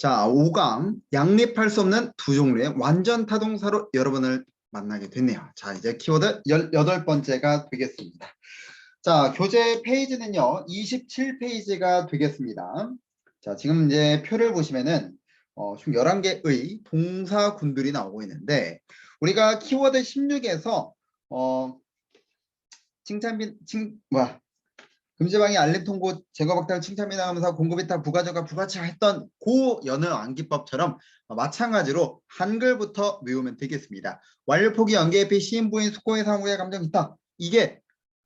자, 5강 양립할 수 없는 두 종류의 완전 타동사로 여러분을 만나게 됐네요. 자, 이제 키워드 18번째가 되겠습니다. 자, 교재 페이지는요, 27페이지가 되겠습니다. 자, 지금 이제 표를 보시면은 총 11개의 동사군들이 나오고 있는데, 우리가 키워드 16에서 금지방해 알림 통보 제거 박탈 칭찬 미나하면서 공급이타 부가적과 부가치가 했던 고 연어 암기법처럼 마찬가지로 한글부터 외우면 되겠습니다. 완료 포기 연계 에피 시인 부인 숙고의 상호의 감정 있다. 이게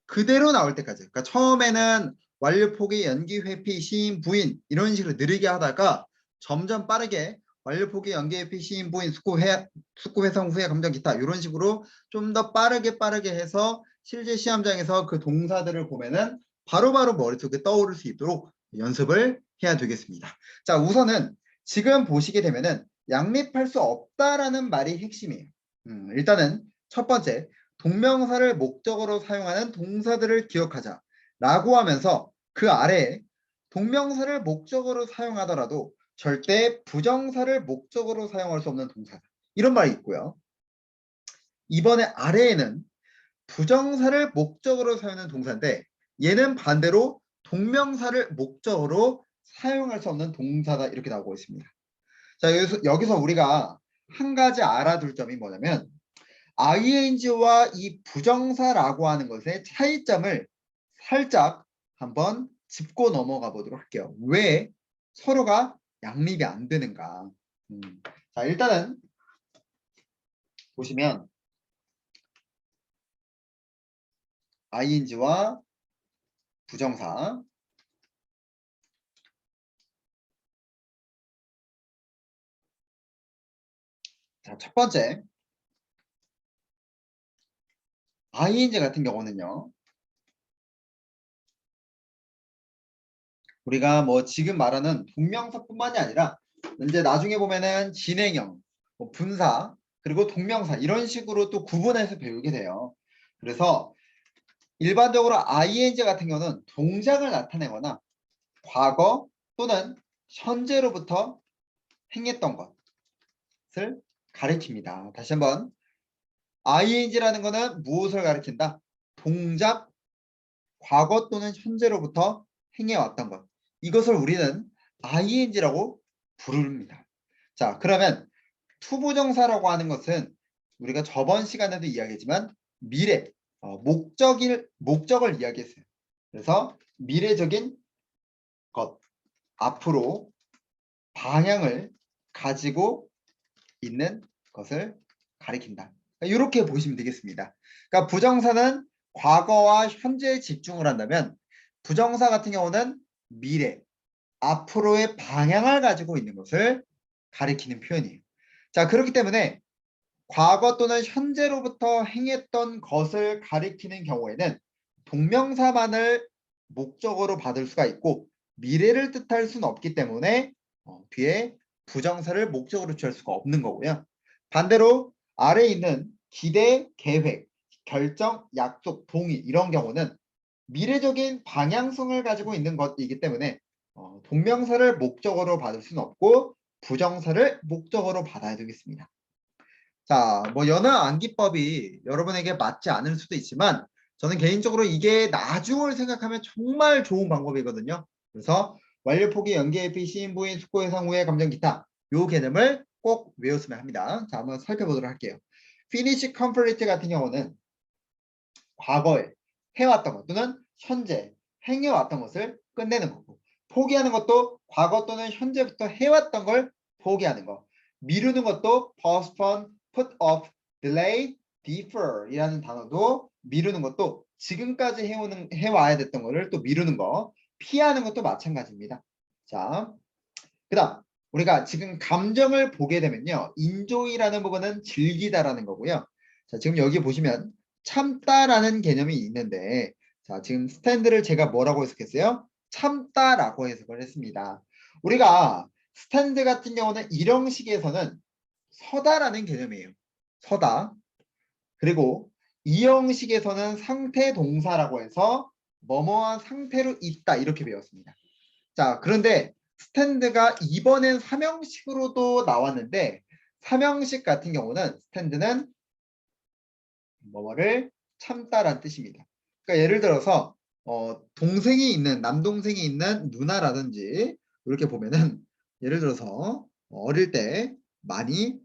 그대로 나올 때까지. 그러니까 처음에는 완료 포기 연기 회피 시인 부인 이런 식으로 느리게 하다가 점점 빠르게 완료 포기 연기 회피 시인 부인 숙고 회상 후에 감정 기타 이런 식으로 좀 더 빠르게 해서 실제 시험장에서 그 동사들을 보면은 바로바로 머릿속에 떠오를 수 있도록 연습을 해야 되겠습니다. 자, 우선은 지금 보시게 되면은 양립할 수 없다라는 말이 핵심이에요. 일단은 첫 번째, 동명사를 목적어로 사용하는 동사들을 기억하자 라고 하면서 그 아래에 동명사를 목적어로 사용하더라도 절대 부정사를 목적어로 사용할 수 없는 동사다. 이런 말이 있고요. 이번에 아래에는 부정사를 목적어로 사용하는 동사인데 얘는 반대로 동명사를 목적어로 사용할 수 없는 동사다 이렇게 나오고 있습니다. 자, 여기서 우리가 한 가지 알아둘 점이 뭐냐면 ing와 이 부정사라고 하는 것의 차이점을 살짝 한번 짚고 넘어가 보도록 할게요. 왜 서로가 양립이 안 되는가. 자, 일단은 보시면 ing와 부정사. 자, 첫 번째 ing 같은 경우는요. 우리가 뭐 지금 말하는 동명사뿐만이 아니라 이제 나중에 보면은 진행형, 뭐 분사, 그리고 동명사 이런 식으로 또 구분해서 배우게 돼요. 그래서 일반적으로 ing 같은 경우는 동작을 나타내거나 과거 또는 현재로부터 행했던 것을 가리킵니다. 다시 한번 ing라는 거는 무엇을 가리킨다? 동작, 과거 또는 현재로부터 행해왔던 것. 이것을 우리는 ing라고 부릅니다. 자, 그러면 투부정사라고 하는 것은 우리가 저번 시간에도 이야기했지만 미래, 목적을 이야기했어요. 그래서 미래적인 것, 앞으로 방향을 가지고 있는 것을 가리킨다. 이렇게 보시면 되겠습니다. 그러니까 부정사는 과거와 현재에 집중을 한다면 부정사 같은 경우는 미래, 앞으로의 방향을 가지고 있는 것을 가리키는 표현이에요. 자, 그렇기 때문에 과거 또는 현재로부터 행했던 것을 가리키는 경우에는 동명사만을 목적어로 받을 수가 있고 미래를 뜻할 수는 없기 때문에 뒤에 부정사를 목적으로 취할 수가 없는 거고요. 반대로 아래에 있는 기대, 계획, 결정, 약속, 동의 이런 경우는 미래적인 방향성을 가지고 있는 것이기 때문에 동명사를 목적어로 받을 수는 없고 부정사를 목적어로 받아야 되겠습니다. 자, 뭐 연어 암기법이 여러분에게 맞지 않을 수도 있지만 저는 개인적으로 이게 나중을 생각하면 정말 좋은 방법이거든요. 그래서 완료 포기 연계 에피 시인 부인 숙고 해상 후에 감정 기타 요 개념을 꼭 외웠으면 합니다. 자, 한번 살펴보도록 할게요. finish complete 같은 경우는 과거에 해왔던 것 또는 현재 행해왔던 것을 끝내는 거고 포기하는 것도 과거 또는 현재부터 해왔던 걸 포기하는 거 미루는 것도 postpone, put off, delay, defer 이라는 단어도 미루는 것도 지금까지 해와야 됐던 거를 또 미루는 거 피하는 것도 마찬가지입니다. 자, 그 다음 우리가 지금 감정을 보게 되면요 enjoy라는 부분은 즐기다라는 거고요. 자, 지금 여기 보시면 참다라는 개념이 있는데 자, 지금 스탠드를 제가 뭐라고 해석했어요? 참다라고 해석을 했습니다. 우리가 스탠드 같은 경우는 이형식에서는 서다라는 개념이에요. 서다. 그리고 이형식에서는 상태 동사라고 해서 뭐뭐한 상태로 있다 이렇게 배웠습니다. 자, 그런데 스탠드가 이번엔 삼형식으로도 나왔는데 삼형식 같은 경우는 스탠드는 뭐뭐를 참다라는 뜻입니다. 그러니까 예를 들어서 동생이 있는 남동생이 있는 누나라든지 이렇게 보면은 예를 들어서 어릴 때 많이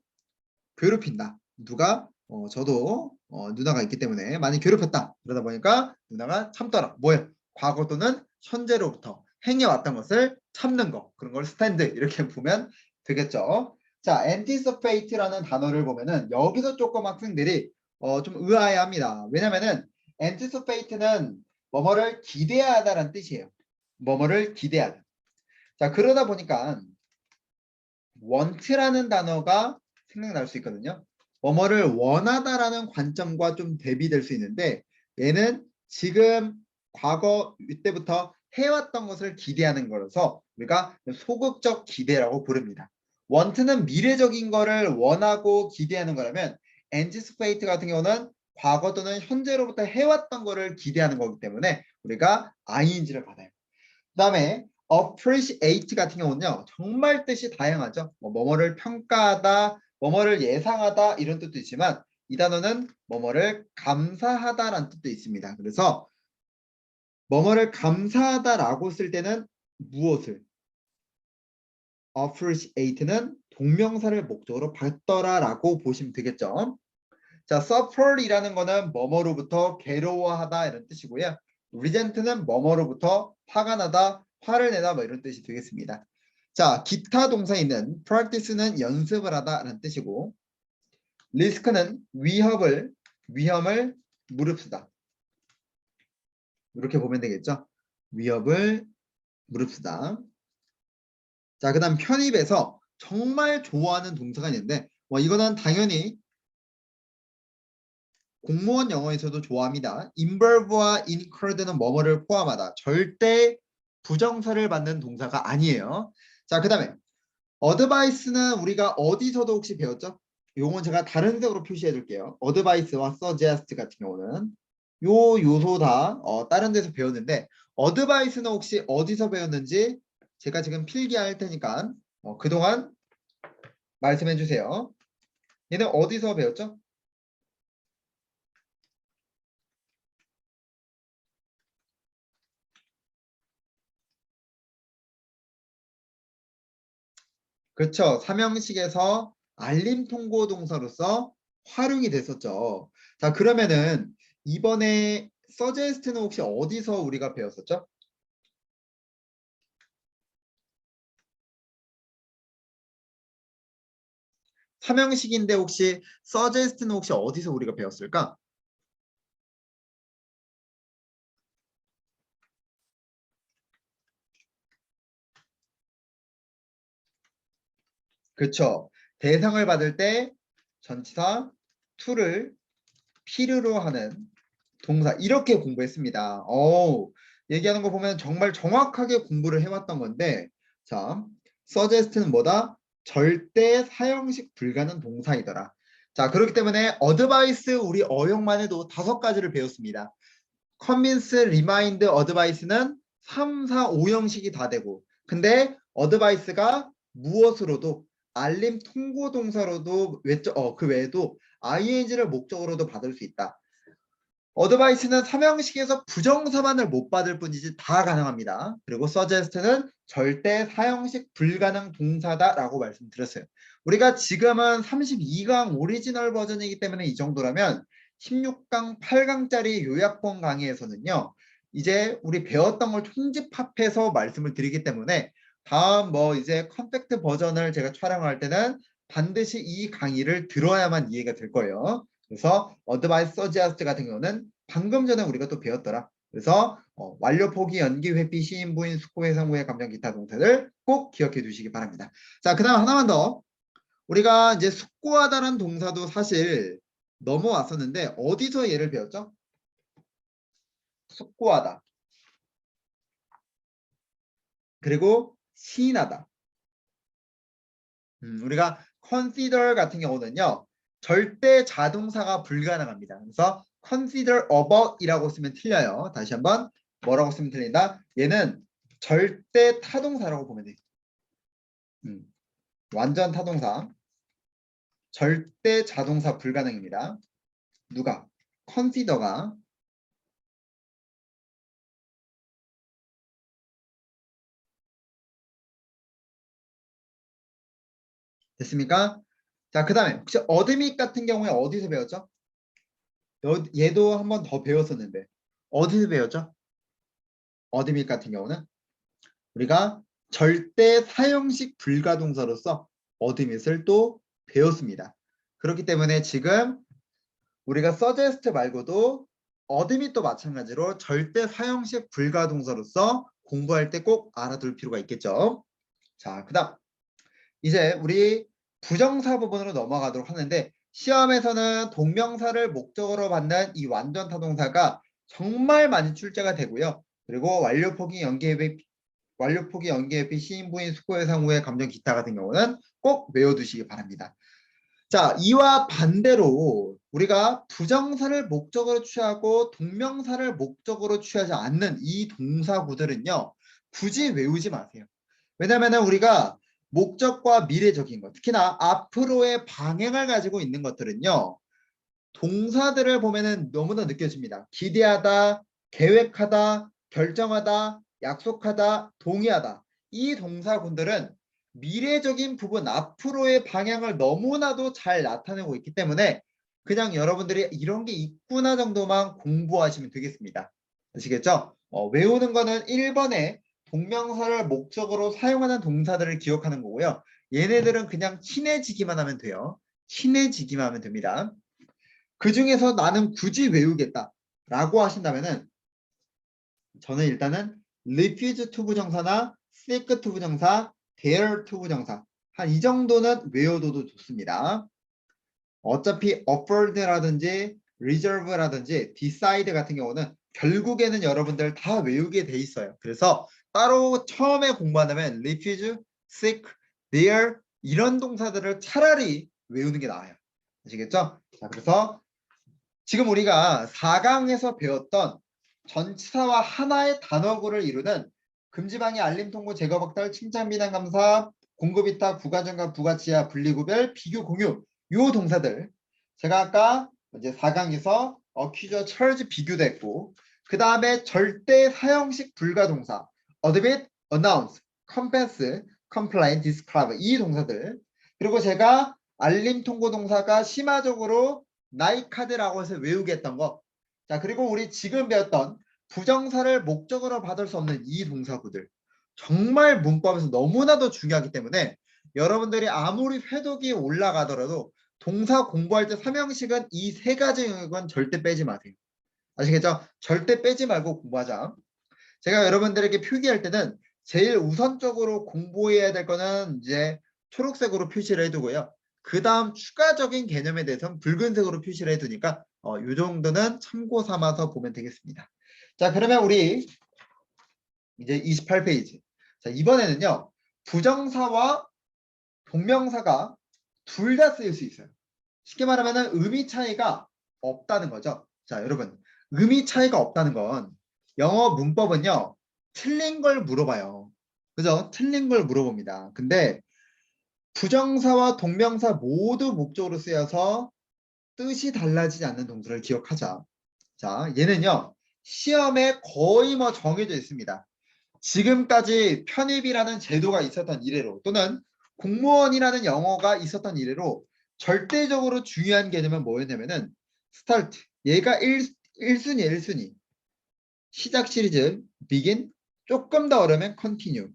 괴롭힌다. 누가 저도 누나가 있기 때문에 많이 괴롭혔다. 그러다 보니까 누나가 참더라. 뭐예요? 과거 또는 현재로부터 행해왔던 것을 참는 거. 그런 걸 스탠드 이렇게 보면 되겠죠. 자, anticipate라는 단어를 보면은 여기서 조금 학생들이 좀 의아해합니다. 왜냐면은 anticipate는 뭐뭐를 기대하다라는 뜻이에요. 뭐뭐를 기대하다. 자, 그러다 보니까 want라는 단어가 생각날 수 있거든요. 뭐뭐를 원하다라는 관점과 좀 대비될 수 있는데 얘는 지금 과거 이때부터 해왔던 것을 기대하는 거라서 우리가 소극적 기대라고 부릅니다. want는 미래적인 거를 원하고 기대하는 거라면 anticipate 같은 경우는 과거 또는 현재로부터 해왔던 거를 기대하는 거기 때문에 우리가 ing를 받아요. 그 다음에 appreciate 같은 경우는요. 정말 뜻이 다양하죠. 뭐뭐를 평가하다, 뭐뭐를 예상하다 이런 뜻도 있지만 이 단어는 뭐뭐를 감사하다라는 뜻도 있습니다. 그래서 뭐뭐를 감사하다라고 쓸 때는 무엇을? appreciate는 동명사를 목적으로 받더라라고 보시면 되겠죠. 자, suffer이라는 거는 뭐뭐로부터 괴로워하다 이런 뜻이고요. resent는 뭐뭐로부터 화가 나다, 화를 내다 뭐 이런 뜻이 되겠습니다. 자, 기타 동사에 있는 practice는 연습을 하다라는 뜻이고 risk는 위험을 무릅쓰다. 이렇게 보면 되겠죠. 위협을 무릅쓰다. 자, 그다음 편입에서 정말 좋아하는 동사가 있는데 이거는 당연히 공무원 영어에서도 좋아합니다. involve와 include는 뭐뭐를 포함하다. 절대 부정사를 받는 동사가 아니에요. 자, 그 다음에 advice는 우리가 어디서도 혹시 배웠죠? 요건 제가 다른 색으로 표시해 줄게요. advice와 suggest 같은 경우는 요 요소 다 다른 데서 배웠는데 advice는 혹시 어디서 배웠는지 제가 지금 필기할 테니까 그동안 말씀해 주세요. 얘는 어디서 배웠죠? 그렇죠. 삼형식에서 알림 통고 동사로서 활용이 됐었죠. 자, 그러면은 이번에 suggest는 혹시 어디서 우리가 배웠었죠? 삼형식인데 혹시 suggest는 혹시 어디서 우리가 배웠을까? 그렇죠. 대상을 받을 때 전치사 to를 필요로 하는 동사 이렇게 공부했습니다. 얘기하는 거 보면 정말 정확하게 공부를 해왔던 건데 자, suggest는 뭐다? 절대 사형식 불가능 동사이더라. 자, 그렇기 때문에 advice 우리 어용만 해도 5가지를 배웠습니다. convince, remind, advice는 3, 4, 5형식이 다 되고 근데 advice가 무엇으로도 알림 통고 동사로도 그 외에도 ing를 목적으로도 받을 수 있다. 어드바이스는 삼형식에서 부정사만을 못 받을 뿐이지 다 가능합니다. 그리고 suggest는 절대 사형식 불가능 동사다라고 말씀드렸어요. 우리가 지금은 32강 오리지널 버전이기 때문에 이 정도라면 16강, 8강짜리 요약본 강의에서는요. 이제 우리 배웠던 걸 총집합해서 말씀을 드리기 때문에 다음 이제 컴팩트 버전을 제가 촬영할 때는 반드시 이 강의를 들어야만 이해가 될 거예요. 그래서 어드바이스 서지아스트 같은 경우는 방금 전에 우리가 또 배웠더라. 그래서 완료 포기, 연기, 회피, 시인, 부인, 숙고, 해상, 후에, 감정, 기타 동사들 꼭 기억해 두시기 바랍니다. 자, 그 다음 하나만 더. 우리가 이제 숙고하다라는 동사도 사실 넘어왔었는데 어디서 얘를 배웠죠? 숙고하다. 그리고 시인하다. 우리가 consider 같은 경우는요. 절대 자동사가 불가능합니다. 그래서 consider about이라고 쓰면 틀려요. 다시 한번 뭐라고 쓰면 틀린다? 얘는 절대 타동사라고 보면 돼요. 완전 타동사. 절대 자동사 불가능입니다. 누가? consider가. 됐습니까? 자, 그 다음에 혹시 어드밋 같은 경우에 어디서 배웠죠? 얘도 한 번 더 배웠었는데 어디서 배웠죠? 어드밋 같은 경우는 우리가 절대 사형식 불가동사로서 어드밋을 또 배웠습니다. 그렇기 때문에 지금 우리가 suggest 말고도 어드밋도 마찬가지로 절대 사형식 불가동사로서 공부할 때 꼭 알아둘 필요가 있겠죠. 자, 그 다음 이제 우리 부정사 부분으로 넘어가도록 하는데 시험에서는 동명사를 목적으로 받는 이 완전 타동사가 정말 많이 출제가 되고요. 그리고 완료포기 연계회피 시인부인 수고해상 후의 감정 기타 같은 경우는 꼭 외워두시기 바랍니다. 자, 이와 반대로 우리가 부정사를 목적으로 취하고 동명사를 목적으로 취하지 않는 이 동사구들은요. 굳이 외우지 마세요. 왜냐하면 우리가 목적과 미래적인 것, 특히나 앞으로의 방향을 가지고 있는 것들은요. 동사들을 보면은 너무나 느껴집니다. 기대하다, 계획하다, 결정하다, 약속하다, 동의하다. 이 동사군들은 미래적인 부분, 앞으로의 방향을 너무나도 잘 나타내고 있기 때문에 그냥 여러분들이 이런 게 있구나 정도만 공부하시면 되겠습니다. 아시겠죠? 외우는 거는 1번에 동명사를 목적으로 사용하는 동사들을 기억하는 거고요. 얘네들은 그냥 친해지기만 하면 돼요. 친해지기만 하면 됩니다. 그 중에서 나는 굳이 외우겠다라고 하신다면은 저는 일단은 refuse to 부정사나 seek to 부정사, dare to 부정사 한 이 정도는 외워둬도 좋습니다. 어차피 offered라든지 reserve라든지 decide 같은 경우는 결국에는 여러분들 다 외우게 돼 있어요. 그래서 따로 처음에 공부한다면 refuse, seek, dare 이런 동사들을 차라리 외우는 게 나아요. 아시겠죠? 자, 그래서 지금 우리가 4강에서 배웠던 전치사와 하나의 단어구를 이루는 금지방해, 알림통보, 제거박탈, 칭찬, 비난, 감사, 공급이탁, 부가전가, 부가치하, 분리구별, 비교, 공유 요 동사들 제가 아까 이제 4강에서 accuse, charge 비교도 했고 그 다음에 절대 사형식 불가동사 admit, announce, confess, complain, describe 이 동사들 그리고 제가 알림 통보 동사가 심화적으로 나이카드라고 해서 외우겠던 거. 자, 그리고 우리 지금 배웠던 부정사를 목적으로 받을 수 없는 이 동사구들. 정말 문법에서 너무나도 중요하기 때문에 여러분들이 아무리 회독이 올라가더라도 동사 공부할 때 삼형식은 이 세 가지 영역은 절대 빼지 마세요. 아시겠죠? 절대 빼지 말고 공부하자. 제가 여러분들에게 표기할 때는 제일 우선적으로 공부해야 될 거는 이제 초록색으로 표시를 해두고요. 그 다음 추가적인 개념에 대해서는 붉은색으로 표시를 해두니까 이 정도는 참고 삼아서 보면 되겠습니다. 자, 그러면 우리 이제 28페이지. 자, 이번에는요. 부정사와 동명사가 둘 다 쓰일 수 있어요. 쉽게 말하면 의미 차이가 없다는 거죠. 자, 여러분. 의미 차이가 없다는 건 영어 문법은요. 틀린 걸 물어봐요. 그죠? 틀린 걸 물어봅니다. 근데 부정사와 동명사 모두 목적으로 쓰여서 뜻이 달라지지 않는 동사를 기억하자. 자, 얘는요. 시험에 거의 뭐 정해져 있습니다. 지금까지 편입이라는 제도가 있었던 이래로 또는 공무원이라는 영어가 있었던 이래로 절대적으로 중요한 개념은 뭐였냐면은 스타트. 얘가 1순위 1순위. 시작 시리즈 begin 조금 더 어려우면 continue.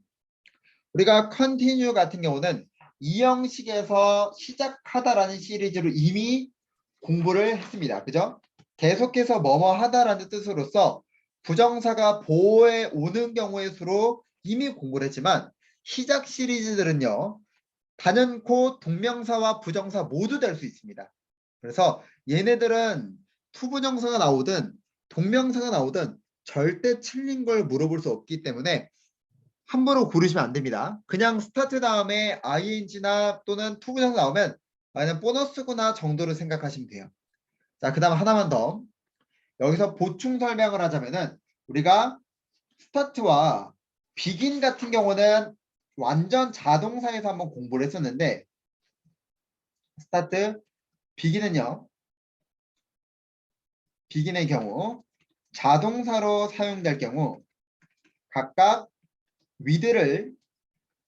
우리가 continue 같은 경우는 이 형식에서 시작하다라는 시리즈로 이미 공부를 했습니다. 그죠? 계속해서 뭐뭐 하다라는 뜻으로서 부정사가 보호해 오는 경우의 수로 이미 공부를 했지만 시작 시리즈들은요. 단연코 동명사와 부정사 모두 될 수 있습니다. 그래서 얘네들은 투부정사가 나오든 동명사가 나오든 절대 틀린 걸 물어볼 수 없기 때문에 함부로 고르시면 안 됩니다. 그냥 스타트 다음에 ing나 또는 투부정사 나오면 그냥 보너스구나 정도로 생각하시면 돼요. 자, 그 다음 하나만 더. 여기서 보충 설명을 하자면은 우리가 스타트와 begin 같은 경우는 완전 자동사에서 한번 공부를 했었는데 스타트 비긴은요. 비긴의 경우 자동사로 사용될 경우 각각 with를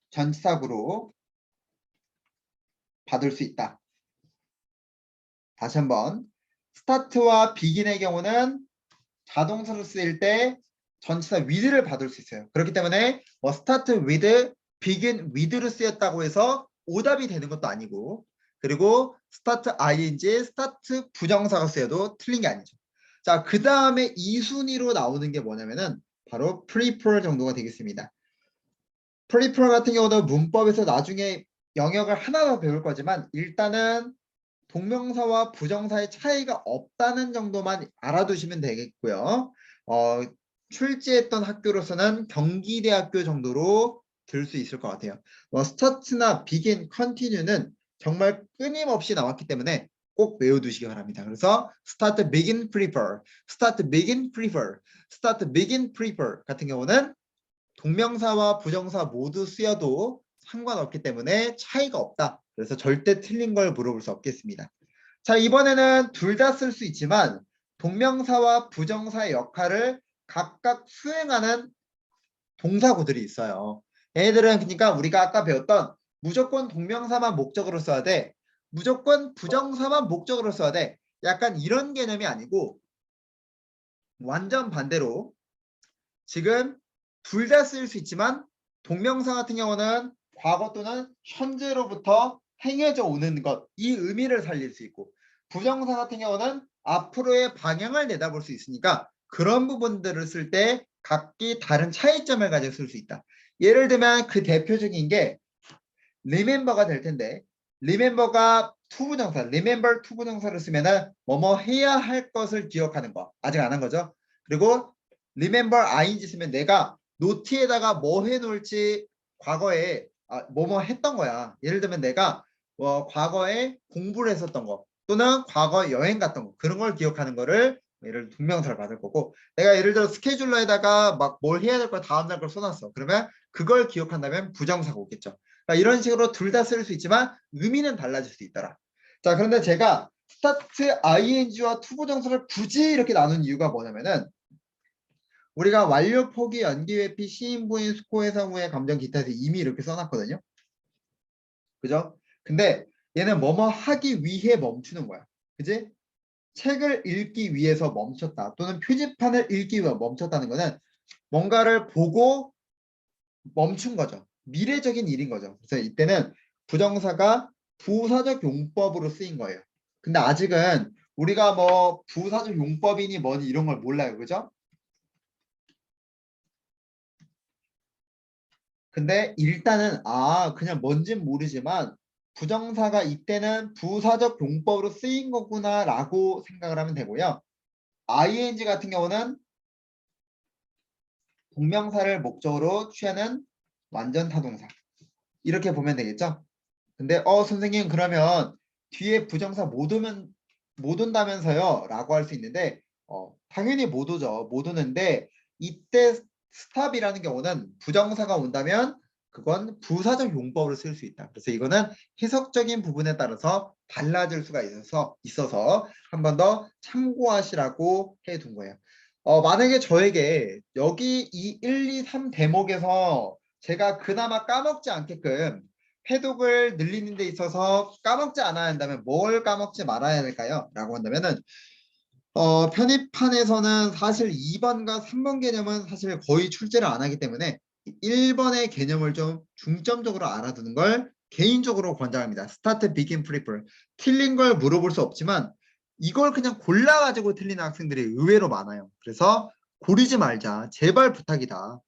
전치사구로 받을 수 있다. 다시 한번 스타트와 비긴의 경우는 자동사로 쓰일 때 전치사 with를 받을 수 있어요. 그렇기 때문에 뭐 start with, begin with로 쓰였다고 해서 오답이 되는 것도 아니고 그리고 start ing, start 부정사가 쓰여도 틀린 게 아니죠. 자, 그 다음에 이 순위로 나오는 게 뭐냐면은 바로 prefer 정도가 되겠습니다. prefer 같은 경우도 문법에서 나중에 영역을 하나 더 배울 거지만 일단은 동명사와 부정사의 차이가 없다는 정도만 알아두시면 되겠고요. 출제했던 학교로서는 경기대학교 정도로 들 수 있을 것 같아요. start나 begin, continue는 정말 끊임없이 나왔기 때문에 꼭 외워두시기 바랍니다. 그래서 start, begin, prefer, start, begin, prefer, start, begin, prefer 같은 경우는 동명사와 부정사 모두 쓰여도 상관없기 때문에 차이가 없다. 그래서 절대 틀린 걸 물어볼 수 없겠습니다. 자, 이번에는 둘 다 쓸 수 있지만 동명사와 부정사의 역할을 각각 수행하는 동사구들이 있어요. 얘네들은 그러니까 우리가 아까 배웠던 무조건 동명사만 목적으로 써야 돼. 무조건 부정사만 목적으로 써야 돼. 약간 이런 개념이 아니고 완전 반대로 지금 둘 다 쓸 수 있지만 동명사 같은 경우는 과거 또는 현재로부터 행해져 오는 것, 이 의미를 살릴 수 있고 부정사 같은 경우는 앞으로의 방향을 내다볼 수 있으니까 그런 부분들을 쓸 때 각기 다른 차이점을 가지고 쓸 수 있다. 예를 들면 그 대표적인 게 remember가 될 텐데 remember가 투부정사, remember 투부정사를 쓰면은 뭐뭐 해야 할 것을 기억하는 거. 아직 안 한 거죠. 그리고 remember ing 쓰면 내가 노트에다가 뭐 해놓을지 과거에 뭐뭐 했던 거야. 예를 들면 내가 과거에 공부를 했었던 거 또는 과거 여행 갔던 거 그런 걸 기억하는 거를 예를 들어 동명사를 받을 거고 내가 예를 들어 스케줄러에다가 막 뭘 해야 될 걸 다음날 걸 써놨어. 그러면 그걸 기억한다면 부정사가 오겠죠. 그러니까 이런 식으로 둘 다 쓸 수 있지만 의미는 달라질 수 있더라. 자, 그런데 제가 start ing와 투부정사를 굳이 이렇게 나눈 이유가 뭐냐면은 우리가 완료, 포기, 연기, 회피, 시인, 부인, 수코, 해석 후의 감정, 기타에서 이미 이렇게 써놨거든요. 그죠? 근데 얘는 뭐뭐 하기 위해 멈추는 거야. 그지? 책을 읽기 위해서 멈췄다. 또는 표지판을 읽기 위해 멈췄다는 거는 뭔가를 보고 멈춘 거죠. 미래적인 일인 거죠. 그래서 이때는 부정사가 부사적 용법으로 쓰인 거예요. 근데 아직은 우리가 뭐 부사적 용법이니 뭐니 이런 걸 몰라요. 그죠? 근데 일단은 그냥 뭔진 모르지만 부정사가 이때는 부사적 용법으로 쓰인 거구나 라고 생각을 하면 되고요. ing 같은 경우는 동명사를 목적으로 취하는 완전 타동사 이렇게 보면 되겠죠. 근데 선생님 그러면 뒤에 부정사 못 온다면서요 라고 할 수 있는데 당연히 못 오죠. 못 오는데 이때 스탑이라는 경우는 부정사가 온다면 그건 부사적 용법으로 쓸 수 있다. 그래서 이거는 해석적인 부분에 따라서 달라질 수가 있어서 한 번 더 참고하시라고 해둔 거예요. 만약에 저에게 여기 이 1, 2, 3 대목에서 제가 그나마 까먹지 않게끔 해독을 늘리는 데 있어서 까먹지 않아야 한다면 뭘 까먹지 말아야 될까요? 라고 한다면은 편입판에서는 사실 2번과 3번 개념은 사실 거의 출제를 안 하기 때문에 1번의 개념을 좀 중점적으로 알아두는 걸 개인적으로 권장합니다. 스타트, 비긴, 프리플. 틀린 걸 물어볼 수 없지만 이걸 그냥 골라가지고 틀리는 학생들이 의외로 많아요. 그래서 고르지 말자. 제발 부탁이다.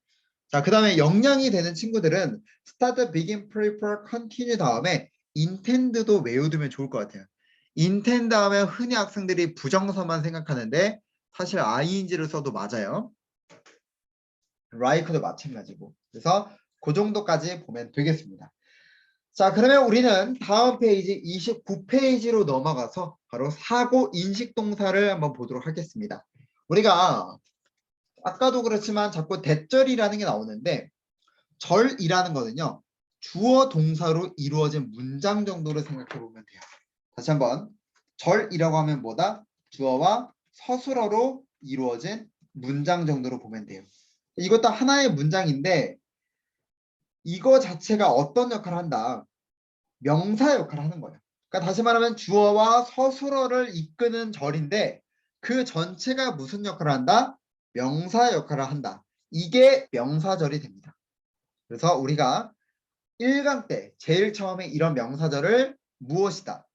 자, 그 다음에 역량이 되는 친구들은 start, begin, prefer, continue 다음에 intend도 외워두면 좋을 것 같아요. intend 하면 흔히 학생들이 부정사만 생각하는데 사실 ing를 써도 맞아요. like도 마찬가지고. 그래서 그 정도까지 보면 되겠습니다. 자, 그러면 우리는 다음 페이지 29페이지로 넘어가서 바로 사고 인식 동사를 한번 보도록 하겠습니다. 우리가 아까도 그렇지만 자꾸 대절이라는 게 나오는데 절이라는 거는요. 주어 동사로 이루어진 문장 정도로 생각해 보면 돼요. 다시 한번 절이라고 하면 뭐다? 주어와 서술어로 이루어진 문장 정도로 보면 돼요. 이것도 하나의 문장인데 이거 자체가 어떤 역할을 한다? 명사 역할을 하는 거예요. 그러니까 다시 말하면 주어와 서술어를 이끄는 절인데 그 전체가 무슨 역할을 한다? 명사 역할을 한다. 이게 명사절이 됩니다. 그래서 우리가 1강 때 제일 처음에 이런 명사절을 무엇이다?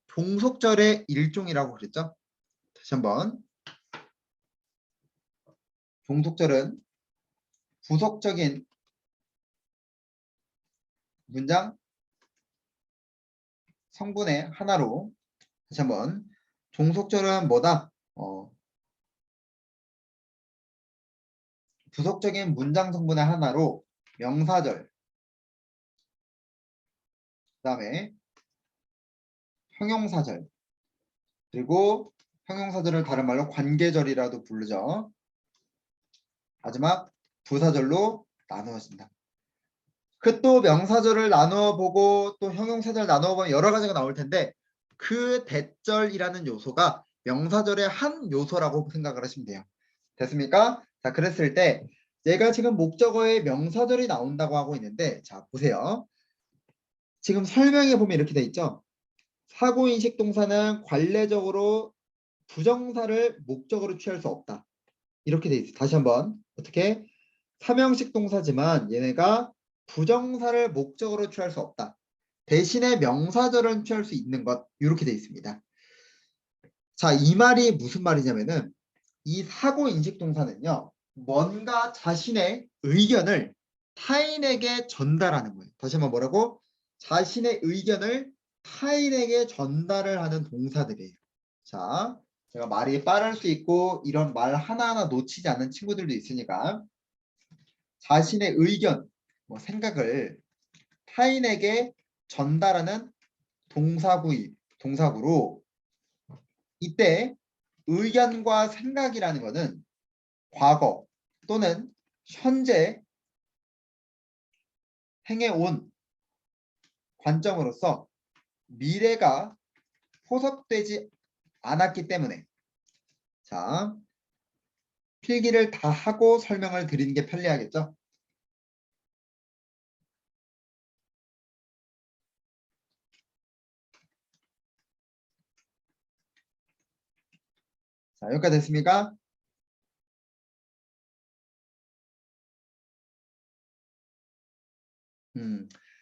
종속절의 일종이라고 그랬죠? 다시 한번. 종속절은 부속적인 문장 성분의 하나로, 다시 한번. 종속절은 뭐다? 부속적인 문장 성분의 하나로 명사절, 그 다음에 형용사절, 그리고 형용사절을 다른 말로 관계절이라도 부르죠. 마지막 부사절로 나누어진다. 그 또 명사절을 나누어 보고 또 형용사절 나누어 보면 여러 가지가 나올 텐데 그 대절이라는 요소가 명사절의 한 요소라고 생각을 하시면 돼요. 됐습니까? 자, 그랬을 때 얘가 지금 목적어에 명사절이 나온다고 하고 있는데, 자 보세요. 지금 설명해 보면 이렇게 돼 있죠. 사고인식 동사는 관례적으로 부정사를 목적으로 취할 수 없다. 이렇게 돼 있어요. 다시 한번. 어떻게? 삼형식 동사지만 얘네가 부정사를 목적으로 취할 수 없다. 대신에 명사절은 취할 수 있는 것. 이렇게 돼 있습니다. 자, 이 말이 무슨 말이냐면은 이 사고인식 동사는요. 뭔가 자신의 의견을 타인에게 전달하는 거예요. 다시 한번 뭐라고? 자신의 의견을 타인에게 전달을 하는 동사들이에요. 자, 제가 말이 빠를 수 있고 이런 말 하나하나 놓치지 않는 친구들도 있으니까 자신의 의견, 생각을 타인에게 전달하는 동사구로 이때 의견과 생각이라는 것은 과거 또는 현재 행해온 관점으로서 미래가 포섭되지 않았기 때문에, 자, 필기를 다 하고 설명을 드리는 게 편리하겠죠? 자, 여기까지 됐습니까?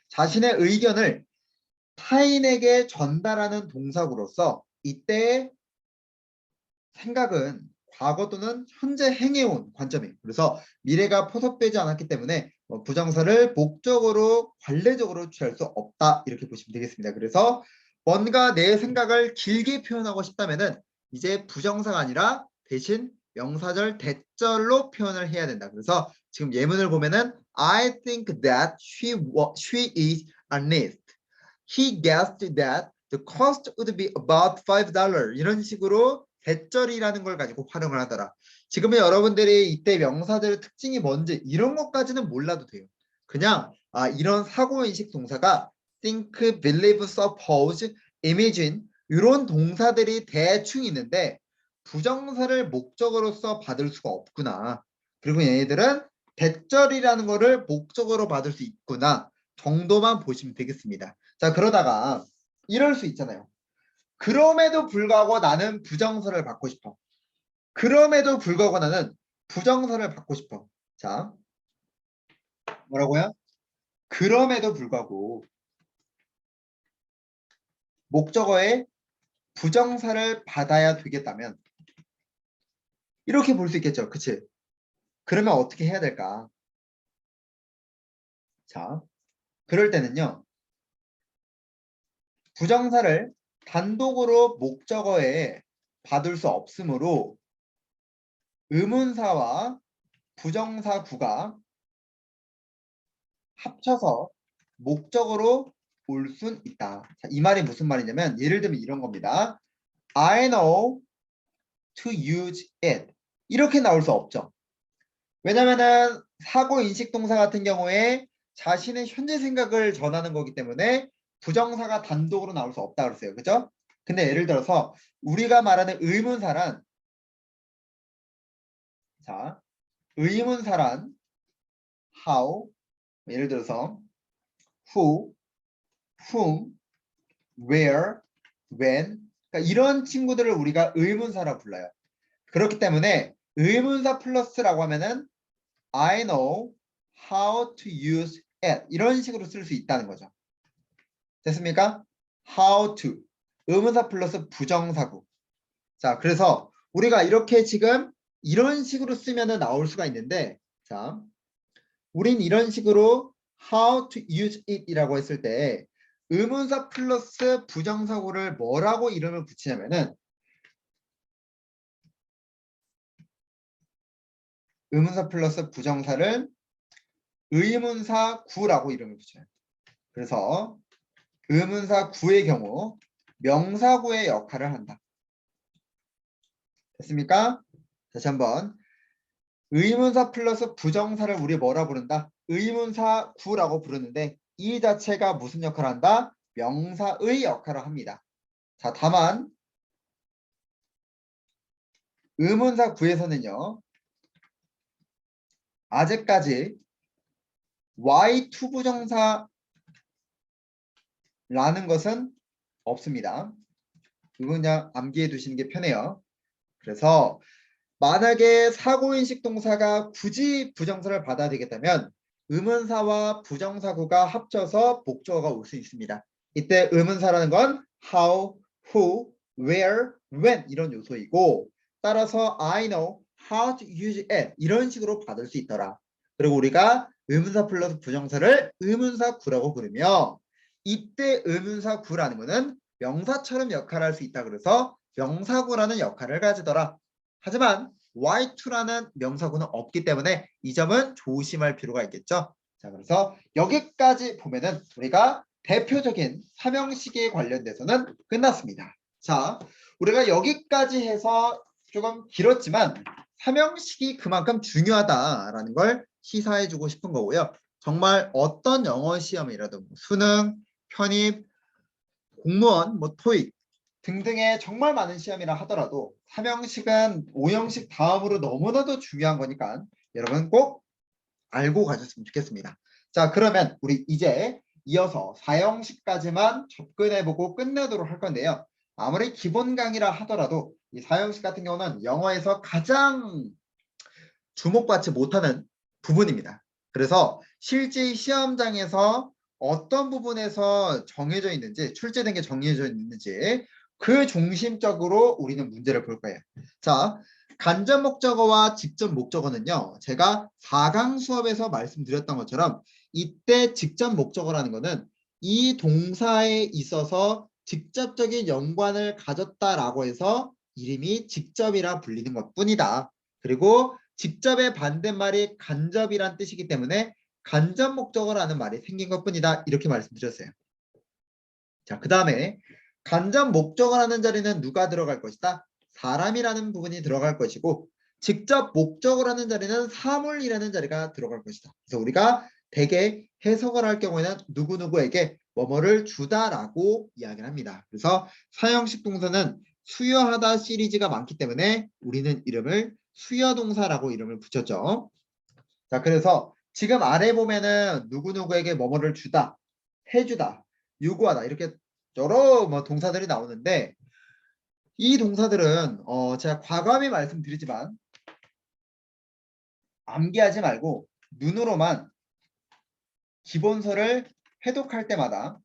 자신의 의견을 타인에게 전달하는 동사구로서 이때의 생각은 과거 또는 현재 행해온 관점이에요. 그래서 미래가 포섭되지 않았기 때문에 부정사를 목적으로 관례적으로 취할 수 없다. 이렇게 보시면 되겠습니다. 그래서 뭔가 내 생각을 길게 표현하고 싶다면은 이제 부정사가 아니라 대신 명사절 대절로 표현을 해야 된다. 그래서 지금 예문을 보면은 I think that she is honest. He guessed that the cost would be about $5. 이런 식으로 대절이라는 걸 가지고 활용을 하더라. 지금은 여러분들이 이때 명사들의 특징이 뭔지 이런 것까지는 몰라도 돼요. 그냥 이런 사고인식 동사가 think, believe, suppose, imagine 이런 동사들이 대충 있는데 부정사를 목적으로서 받을 수가 없구나. 그리고 얘네들은 대절이라는 거를 목적으로 받을 수 있구나 정도만 보시면 되겠습니다. 자, 그러다가 이럴 수 있잖아요. 그럼에도 불구하고 나는 부정사를 받고 싶어. 그럼에도 불구하고 나는 부정사를 받고 싶어. 자, 뭐라고요? 그럼에도 불구하고 목적어에 부정사를 받아야 되겠다면 이렇게 볼 수 있겠죠. 그치? 그러면 어떻게 해야 될까? 자, 그럴 때는요. 부정사를 단독으로 목적어에 받을 수 없으므로 의문사와 부정사구가 합쳐서 목적으로 올 순 있다. 자, 이 말이 무슨 말이냐면 예를 들면 이런 겁니다. I know to use it. 이렇게 나올 수 없죠. 왜냐면은 사고 인식 동사 같은 경우에 자신의 현재 생각을 전하는 거기 때문에 부정사가 단독으로 나올 수 없다 그랬어요. 그죠? 근데 예를 들어서 우리가 말하는 의문사란 자, 의문사란 how 예를 들어서 who, whom, where, when 그러니까 이런 친구들을 우리가 의문사라 불러요. 그렇기 때문에 의문사 플러스라고 하면은 I know how to use it 이런 식으로 쓸 수 있다는 거죠. 됐습니까? how to 의문사 플러스 부정사구. 자, 그래서 우리가 이렇게 지금 이런 식으로 쓰면은 나올 수가 있는데 자, 우린 이런 식으로 how to use it 이라고 했을 때 의문사 플러스 부정사구를 뭐라고 이름을 붙이냐면은 의문사 플러스 부정사를 의문사 구라고 이름을 붙여요. 그래서 의문사 구의 경우 명사구의 역할을 한다. 됐습니까? 다시 한번 의문사 플러스 부정사를 우리 뭐라 부른다? 의문사 구라고 부르는데 이 자체가 무슨 역할을 한다? 명사의 역할을 합니다. 자, 다만 의문사 구에서는요. 아직까지 Y2 부정사라는 것은 없습니다. 이거 그냥 암기해 두시는 게 편해요. 그래서 만약에 사고인식 동사가 굳이 부정사를 받아야 되겠다면 의문사와 부정사구가 합쳐서 목적어가 올 수 있습니다. 이때 의문사라는 건 how, who, where, when 이런 요소이고 따라서 I know how to use it 이런 식으로 받을 수 있더라. 그리고 우리가 의문사 플러스 부정사를 의문사구라고 부르며 이때 의문사구라는 것은 명사처럼 역할을 할 수 있다. 그래서 명사구라는 역할을 가지더라. 하지만 Y2라는 명사구는 없기 때문에 이 점은 조심할 필요가 있겠죠. 자, 그래서 여기까지 보면은 우리가 대표적인 삼형식에 관련돼서는 끝났습니다. 자, 우리가 여기까지 해서 조금 길었지만 삼형식이 그만큼 중요하다라는 걸 시사해주고 싶은 거고요. 정말 어떤 영어 시험이라도 수능, 편입, 공무원, 토익 등등의 정말 많은 시험이라 하더라도 3형식은 5형식 다음으로 너무나도 중요한 거니까 여러분 꼭 알고 가셨으면 좋겠습니다. 자, 그러면 우리 이제 이어서 4형식까지만 접근해보고 끝내도록 할 건데요. 아무리 기본 강의라 하더라도 이 4형식 같은 경우는 영어에서 가장 주목받지 못하는 부분입니다. 그래서 실제 시험장에서 어떤 부분에서 정해져 있는지 출제된 게 정해져 있는지 그 중심적으로 우리는 문제를 볼 거예요. 자, 간접 목적어와 직접 목적어는요. 제가 4강 수업에서 말씀드렸던 것처럼 이때 직접 목적어라는 것은 이 동사에 있어서 직접적인 연관을 가졌다라고 해서 이름이 직접이라 불리는 것뿐이다. 그리고 직접의 반대말이 간접이란 뜻이기 때문에 간접 목적어라는 말이 생긴 것뿐이다. 이렇게 말씀드렸어요. 자, 그 다음에 간접 목적어라는 자리는 누가 들어갈 것이다? 사람이라는 부분이 들어갈 것이고 직접 목적어라는 자리는 사물이라는 자리가 들어갈 것이다. 그래서 우리가 대개 해석을 할 경우에는 누구누구에게 뭐뭐를 주다라고 이야기를 합니다. 그래서 사형식 동사는 수여하다 시리즈가 많기 때문에 우리는 이름을 수여동사라고 이름을 붙였죠. 자, 그래서 지금 아래 보면은 누구누구에게 뭐뭐를 주다, 해주다, 요구하다 이렇게 여러 동사들이 나오는데 이 동사들은 제가 과감히 말씀드리지만 암기하지 말고 눈으로만 기본서를 해독할 때마다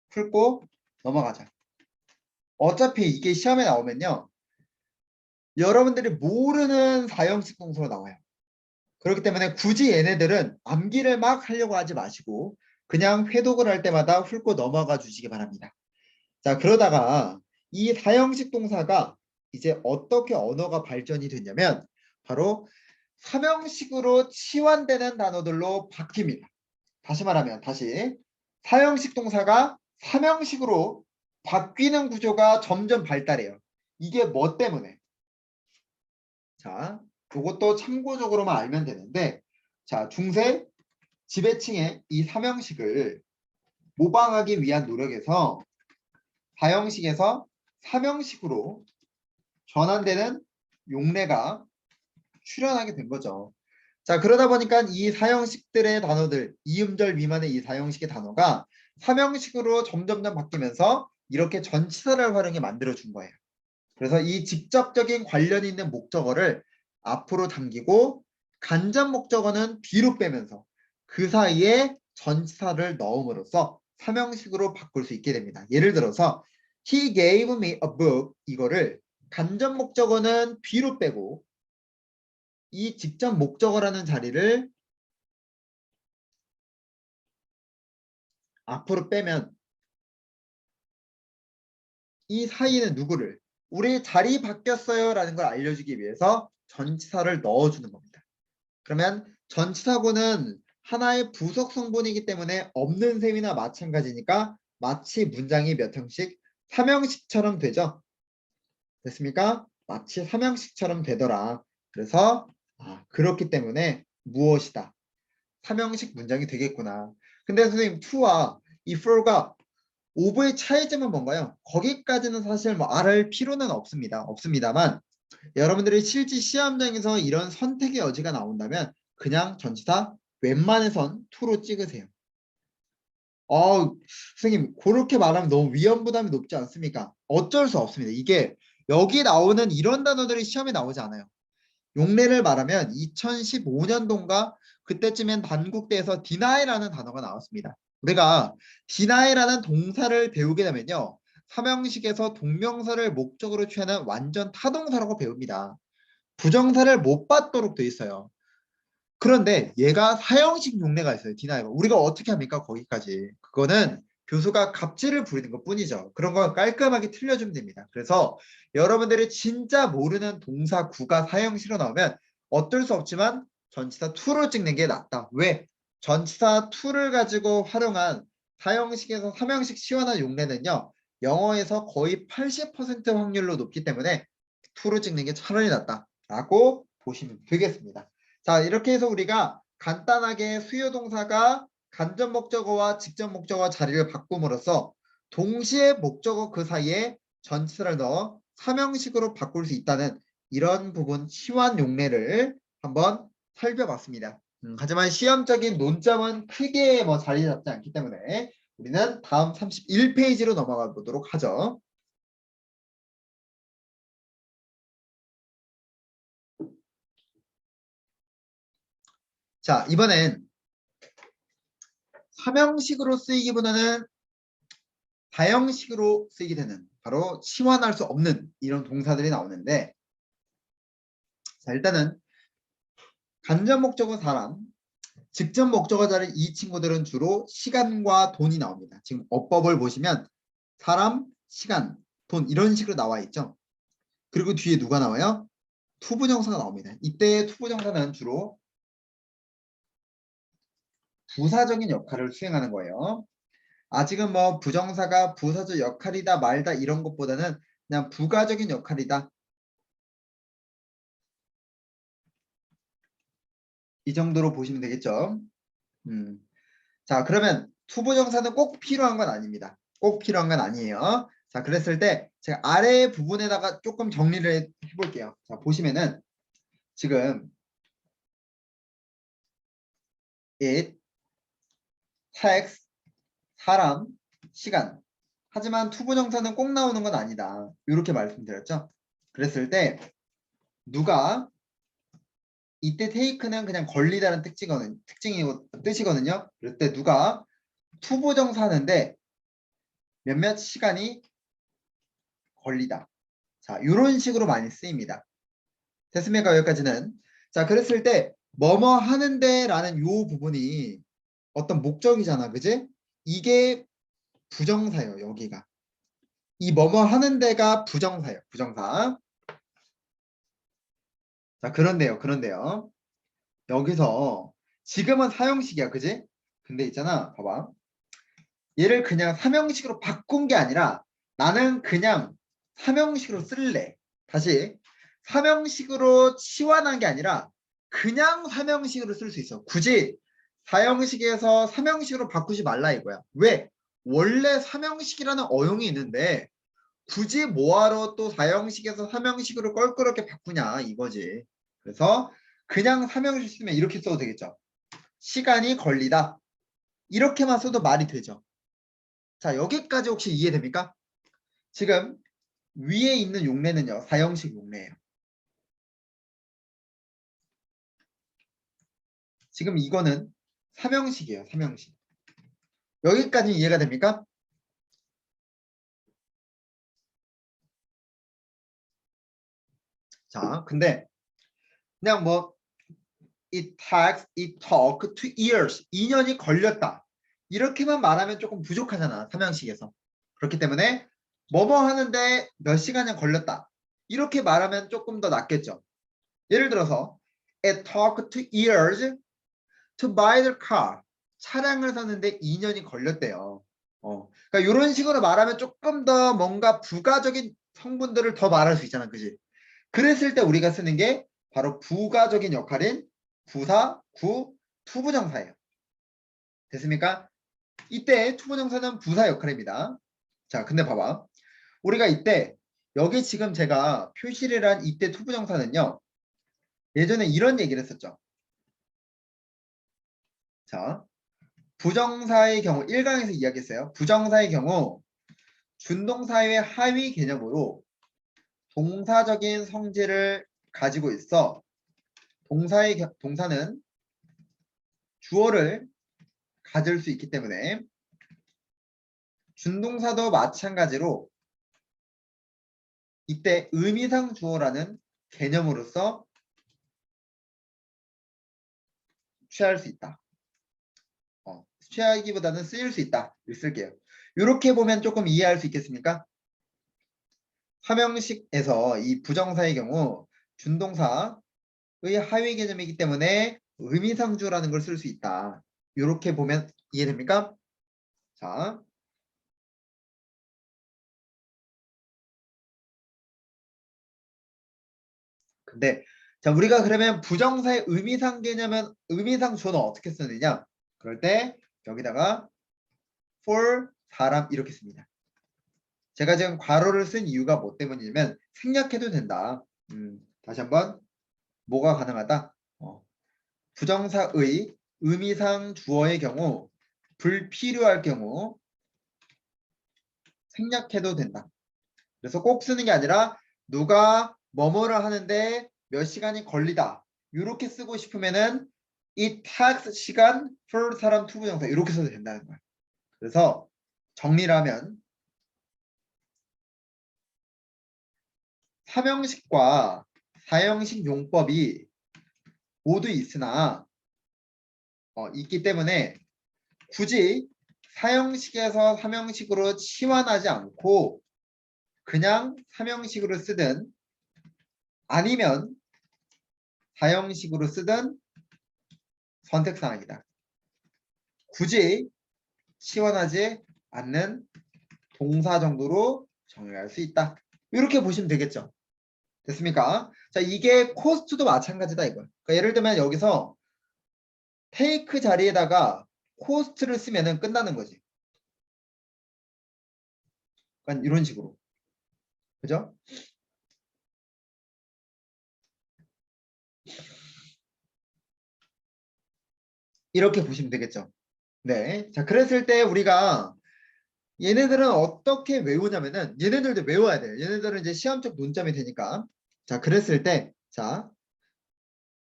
풀고 넘어가자. 어차피 이게 시험에 나오면요. 여러분들이 모르는 4형식 동사로 나와요. 그렇기 때문에 굳이 얘네들은 암기를 막 하려고 하지 마시고 그냥 회독을 할 때마다 훑고 넘어가 주시기 바랍니다. 자, 그러다가 이 4형식 동사가 이제 어떻게 언어가 발전이 됐냐면 바로 3형식으로 치환되는 단어들로 바뀝니다. 다시 말하면 다시 4형식 동사가 3형식으로 바뀌는 구조가 점점 발달해요. 이게 뭐 때문에? 자, 이것도 참고적으로만 알면 되는데 자, 중세 지배층의 이 삼형식을 모방하기 위한 노력에서 4형식에서 3형식으로 전환되는 용례가 출현하게 된 거죠. 자, 그러다 보니까 이 4형식들의 단어들, 이음절 미만의 이 4형식의 단어가 3형식으로 점점점 바뀌면서 이렇게 전치사를 활용해 만들어준 거예요. 그래서 이 직접적인 관련이 있는 목적어를 앞으로 당기고 간접 목적어는 뒤로 빼면서 그 사이에 전치사를 넣음으로써 3형식으로 바꿀 수 있게 됩니다. 예를 들어서 He gave me a book, 이거를 간접 목적어는 뒤로 빼고 이 직접 목적어라는 자리를 앞으로 빼면 이 사이에는 누구를 우리 자리 바뀌었어요 라는 걸 알려주기 위해서 전치사를 넣어주는 겁니다. 그러면 전치사구는 하나의 부속 성분이기 때문에 없는 셈이나 마찬가지니까 마치 문장이 몇 형씩 3형식처럼 되죠. 됐습니까? 마치 3형식처럼 되더라. 그래서 그렇기 때문에 무엇이다. 3형식 문장이 되겠구나. 근데 선생님 to와 이 for가 of의 차이점은 뭔가요? 거기까지는 사실 뭐 알을 필요는 없습니다만 여러분들이 실제 시험장에서 이런 선택의 여지가 나온다면 그냥 전치사 웬만해선 to로 찍으세요. 선생님 그렇게 말하면 너무 위험 부담이 높지 않습니까? 어쩔 수 없습니다. 이게 여기 나오는 이런 단어들이 시험에 나오지 않아요. 용례를 말하면 2015년도인가 그때쯤엔 단국대에서 deny라는 단어가 나왔습니다. 우리가 deny라는 동사를 배우게 되면요. 3형식에서 동명사를 목적으로 취하는 완전 타동사라고 배웁니다. 부정사를 못 받도록 돼 있어요. 그런데 얘가 4형식 용례가 있어요. deny가. 우리가 어떻게 합니까? 거기까지. 그거는 교수가 갑질을 부리는 것 뿐이죠. 그런 거 깔끔하게 틀려주면 됩니다. 그래서 여러분들이 진짜 모르는 동사 구가 4형식으로 나오면 어쩔 수 없지만 전치사 to를 찍는 게 낫다. 왜? 전치사 to를 가지고 활용한 4형식에서 3형식 시원한 용례는요. 영어에서 거의 80% 확률로 높기 때문에 to를 찍는 게 차라리 낫다라고 보시면 되겠습니다. 자, 이렇게 해서 우리가 간단하게 수요 동사가 간접 목적어와 직접 목적어 자리를 바꿈으로써 동시에 목적어 그 사이에 전치사를 넣어 3형식으로 바꿀 수 있다는 이런 부분 시환 용례를 한번 살펴봤습니다. 하지만 시험적인 논점은 크게 뭐 자리 잡지 않기 때문에 우리는 다음 31페이지로 넘어가 보도록 하죠. 자, 이번엔 3형식으로 쓰이기보다는 4형식으로 쓰이게 되는 바로 치환할 수 없는 이런 동사들이 나오는데, 자, 일단은 간접 목적어 사람, 직접 목적어 자리 이 친구들은 주로 시간과 돈이 나옵니다. 지금 어법을 보시면 사람, 시간, 돈 이런 식으로 나와 있죠. 그리고 뒤에 누가 나와요? 투부정사가 나옵니다. 이때 투부정사는 주로 부사적인 역할을 수행하는 거예요. 아직은 뭐 부정사가 부사적 역할이다 말다 이런 것보다는 그냥 부가적인 역할이다. 이 정도로 보시면 되겠죠. 자, 그러면 투부정사는 꼭 필요한 건 아닙니다. 꼭 필요한 건 아니에요. 자, 그랬을 때 제가 아래 부분에다가 조금 정리를 해볼게요. 자, 보시면은 지금 it, takes, 사람, 시간. 하지만 투부정사는 꼭 나오는 건 아니다. 이렇게 말씀드렸죠. 그랬을 때 누가 이때 take는 그냥 걸리다는 뜻이거든요. 그럴 때 누가 투부정사 하는데 몇몇 시간이 걸리다. 자, 이런 식으로 많이 쓰입니다. 됐습니까? 여기까지는. 자, 그랬을 때 뭐뭐 하는데 라는 요 부분이 어떤 목적이잖아. 그지? 이게 부정사예요. 여기가. 이 뭐뭐 하는 데가 부정사예요. 부정사. 자, 그런데요. 여기서 지금은 사형식이야. 그지? 근데 있잖아. 봐봐. 얘를 그냥 삼형식으로 바꾼 게 아니라 나는 그냥 삼형식으로 쓸래. 다시 삼형식으로 치환한 게 아니라 그냥 삼형식으로 쓸 수 있어. 굳이 4형식에서 3형식으로 바꾸지 말라 이거야. 왜? 원래 3형식이라는 어용이 있는데 굳이 뭐하러 또 4형식에서 3형식으로 껄끄럽게 바꾸냐 이거지. 그래서 그냥 3형식 쓰면 이렇게 써도 되겠죠. 시간이 걸리다. 이렇게만 써도 말이 되죠. 자, 여기까지 혹시 이해됩니까? 지금 위에 있는 용례는요. 4형식 용례예요. 지금 이거는 3형식이에요. 3형식. 여기까지 이해가 됩니까? 자, 근데 그냥 뭐 it takes, it took 2 years. 2년이 걸렸다. 이렇게만 말하면 조금 부족하잖아. 3형식에서. 그렇기 때문에 뭐뭐 하는데 몇 시간이 걸렸다. 이렇게 말하면 조금 더 낫겠죠. 예를 들어서 it took 2 years to buy the car. 차량을 사는데 2년이 걸렸대요. 그러니까 이런 식으로 말하면 조금 더 뭔가 부가적인 성분들을 더 말할 수 있잖아. 그지? 그랬을 때 우리가 쓰는 게 바로 부가적인 역할인 부사, 구, 투부정사예요. 됐습니까? 이때 투부정사는 부사 역할입니다. 자, 근데 봐봐. 우리가 이때 여기 지금 제가 표시를 한 이때 투부정사는요. 예전에 이런 얘기를 했었죠. 자, 부정사의 경우 1강에서 이야기했어요. 부정사의 경우 준동사의 하위 개념으로 동사적인 성질을 가지고 있어 동사는 주어를 가질 수 있기 때문에 준동사도 마찬가지로 이때 의미상 주어라는 개념으로서 취할 수 있다. 취하기보다는 쓰일 수 있다. 쓸게요. 이렇게 보면 조금 이해할 수 있겠습니까? 3형식에서 이 부정사의 경우 준동사의 하위 개념이기 때문에 의미상주라는 걸 쓸 수 있다. 이렇게 보면 이해됩니까? 자, 근데 자 우리가 그러면 부정사의 의미상 개념은 의미상 주어는 어떻게 쓰느냐? 그럴 때 여기다가 for 사람 이렇게 씁니다. 제가 지금 괄호를 쓴 이유가 뭐 때문이냐면 생략해도 된다. 다시 한번 뭐가 가능하다? 부정사의 의미상 주어의 경우 불필요할 경우 생략해도 된다. 그래서 꼭 쓰는 게 아니라 누가 뭐뭐를 하는데 몇 시간이 걸리다. 이렇게 쓰고 싶으면은 it takes 시간 for 사람 투부정사 이렇게 써도 된다는 거야. 그래서 정리를 하면 3형식과 4형식 용법이 모두 있으나 있기 때문에 굳이 4형식에서 3형식으로 치환하지 않고 그냥 3형식으로 쓰든 아니면 4형식으로 쓰든 선택사항이다. 굳이 치환하지 않는 동사 정도로 정의할 수 있다. 이렇게 보시면 되겠죠. 됐습니까? 자, 이게 코스트도 마찬가지다 이거야. 그러니까 예를 들면 여기서 take 자리에다가 코스트를 쓰면은 끝나는 거지. 그러니까 이런 식으로. 그죠? 이렇게 보시면 되겠죠. 네. 자, 그랬을 때 우리가 얘네들은 어떻게 외우냐면은 얘네들도 외워야 돼요. 얘네들은 이제 시험적 논점이 되니까. 자, 그랬을 때 자,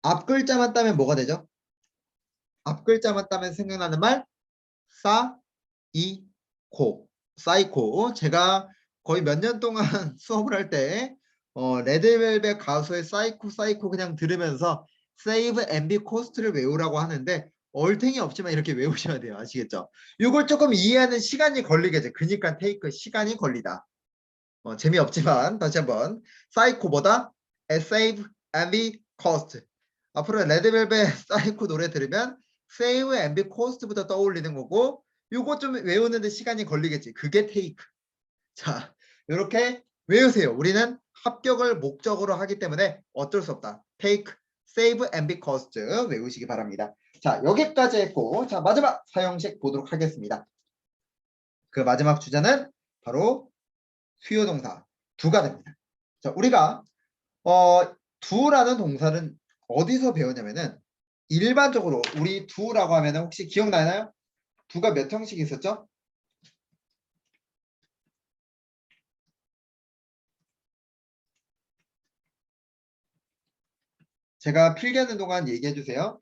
앞 글자만 따면 뭐가 되죠? 앞 글자만 따면 생각나는 말 사이코. 사이코. 제가 거의 몇 년 동안 수업을 할 때 레드벨벳 가수의 사이코 그냥 들으면서 save and be cost를 외우라고 하는데 얼탱이 없지만 이렇게 외우셔야 돼요. 아시겠죠? 이걸 조금 이해하는 시간이 걸리겠죠. 그니까 take 시간이 걸리다. 재미없지만 다시 한번 사이코보다 save and be cost. 앞으로 레드벨벳 사이코 노래 들으면 save and be cost부터 떠올리는 거고 요거 좀 외우는데 시간이 걸리겠지. 그게 take. 자, 이렇게 외우세요. 우리는 합격을 목적으로 하기 때문에 어쩔 수 없다. take, save and be cost 외우시기 바랍니다. 자, 여기까지 했고, 자, 마지막 사형식 보도록 하겠습니다. 그 마지막 주제는 바로 수요동사 do가 됩니다. 자, 우리가 do라는 동사는 어디서 배우냐면은 일반적으로 우리 do라고 하면은 혹시 기억나나요? do가 몇 형식 있었죠? 제가 필기하는 동안 얘기해 주세요.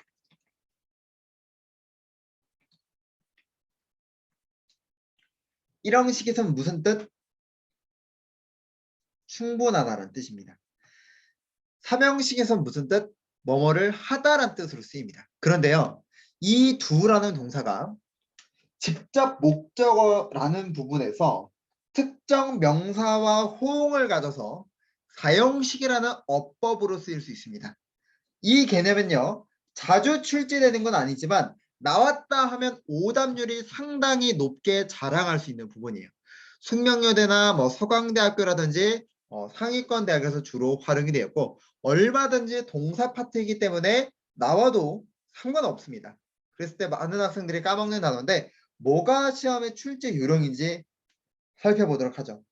1형식에서는 무슨 뜻? 충분하다는 뜻입니다. 3형식에서는 무슨 뜻? 뭐뭐를 하다라는 뜻으로 쓰입니다. 그런데요, 이 do라는 동사가 직접 목적어라는 부분에서 특정 명사와 호응을 가져서 사형식이라는 어법으로 쓰일 수 있습니다. 이 개념은요, 자주 출제되는 건 아니지만 나왔다 하면 오답률이 상당히 높게 자랑할 수 있는 부분이에요. 숙명여대나 뭐 서강대학교라든지 상위권 대학에서 주로 활용이 되었고 얼마든지 동사 파트이기 때문에 나와도 상관없습니다. 그랬을 때 많은 학생들이 까먹는 단어인데 뭐가 시험에 출제 요령인지 살펴보도록 하죠.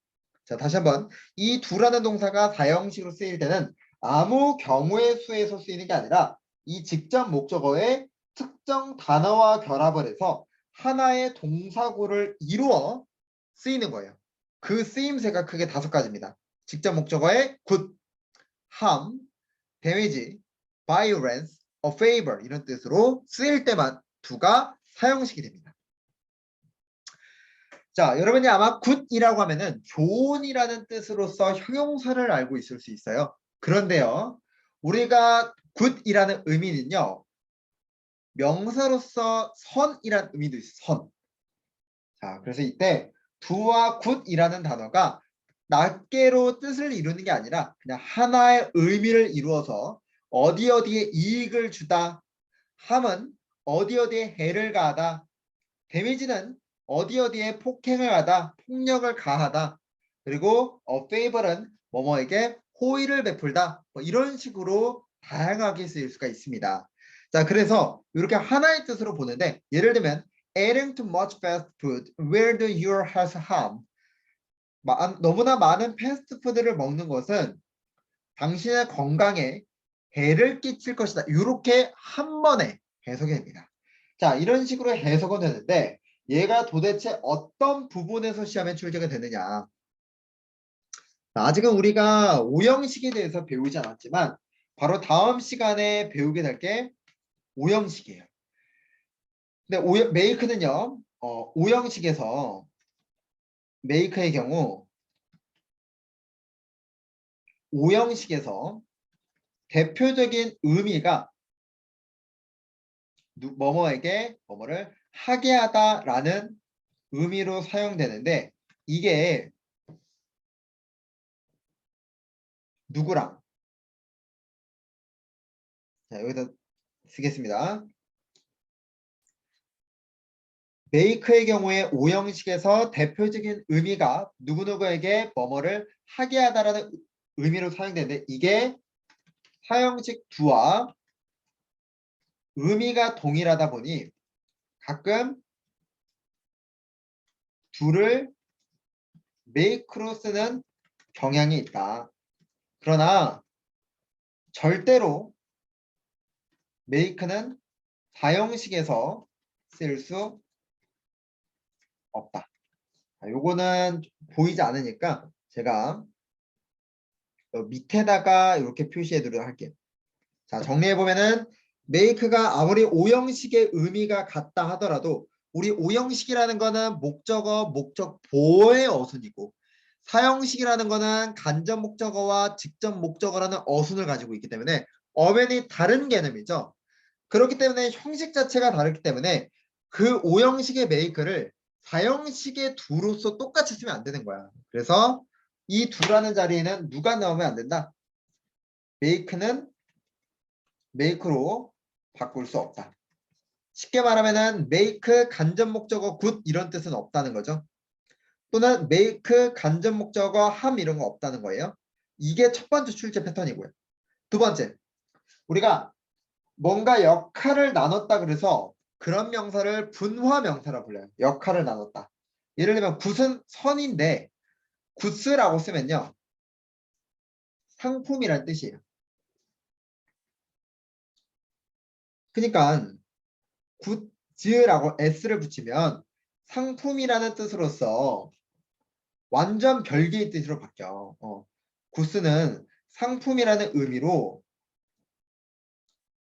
자, 다시 한번 이 do라는 동사가 사형식으로 쓰일 때는 아무 경우의 수에서 쓰이는 게 아니라 이 직접 목적어의 특정 단어와 결합을 해서 하나의 동사구를 이루어 쓰이는 거예요. 그 쓰임새가 크게 5가지입니다. 직접 목적어의 good, harm, damage, violence, a favor 이런 뜻으로 쓰일 때만 do가 사형식이 됩니다. 자, 여러분이 아마 good이라고 하면은 좋은이라는 뜻으로서 형용사를 알고 있을 수 있어요. 그런데요, 우리가 good이라는 의미는요, 명사로서 선이라는 의미도 있어요. 선. 자, 그래서 이때 do와 good이라는 단어가 낱개로 뜻을 이루는 게 아니라 그냥 하나의 의미를 이루어서 어디 어디에 이익을 주다, 함은 어디 어디에 해를 가하다, 데미지는 어디 어디에 폭행을 하다, 폭력을 가하다, 그리고 favor은 뭐뭐에게 호의를 베풀다, 뭐 이런 식으로 다양하게 쓰일 수가 있습니다. 자, 그래서 이렇게 하나의 뜻으로 보는데 예를 들면 adding too much fast food will do your health harm. 너무나 많은 패스트푸드를 먹는 것은 당신의 건강에 해를 끼칠 것이다. 이렇게 한 번에 해석이 됩니다. 자, 이런 식으로 해석은 되는데 얘가 도대체 어떤 부분에서 시험에 출제가 되느냐. 아직은 우리가 오형식에 대해서 배우지 않았지만 바로 다음 시간에 배우게 될 게 오형식이에요. 근데 메이크는요. 오형식에서 메이크의 경우 오형식에서 대표적인 의미가 뭐뭐에게 뭐뭐를 하게 하다라는 의미로 사용되는데 이게 누구랑 자, 여기서 쓰겠습니다. 메이크의 경우에 오형식에서 대표적인 의미가 누구누구에게 뭐뭐를 하게 하다라는 의미로 사용되는데 이게 사형식 do와 의미가 동일하다 보니 가끔 do를 make로 쓰는 경향이 있다. 그러나 절대로 make는 사형식에서 쓸 수 없다. 요거는 보이지 않으니까 제가 밑에다가 이렇게 표시해 두도록 할게요. 자, 정리해 보면은 make가 아무리 오형식의 의미가 같다 하더라도 우리 오형식이라는 거는 목적어, 목적보의 어순이고 사형식이라는 거는 간접 목적어와 직접 목적어라는 어순을 가지고 있기 때문에 엄연히 다른 개념이죠. 그렇기 때문에 형식 자체가 다르기 때문에 그 오형식의 make를 사형식의 do로서 똑같이 쓰면 안 되는 거야. 그래서 이 do라는 자리에는 누가 나오면 안 된다. make는 make로 바꿀 수 없다. 쉽게 말하면은 make 간접 목적어 good 이런 뜻은 없다는 거죠. 또는 make 간접 목적어 함 이런 거 없다는 거예요. 이게 첫 번째 출제 패턴이고요. 두 번째, 우리가 뭔가 역할을 나눴다 그래서 그런 명사를 분화 명사라 불러요. 역할을 나눴다. 예를 들면 굿은 선인데 굿스라고 쓰면요. 상품이란 뜻이에요. 그러니까 굿즈라고 s를 붙이면 상품이라는 뜻으로서 완전 별개의 뜻으로 바뀌어. 굿스는 상품이라는 의미로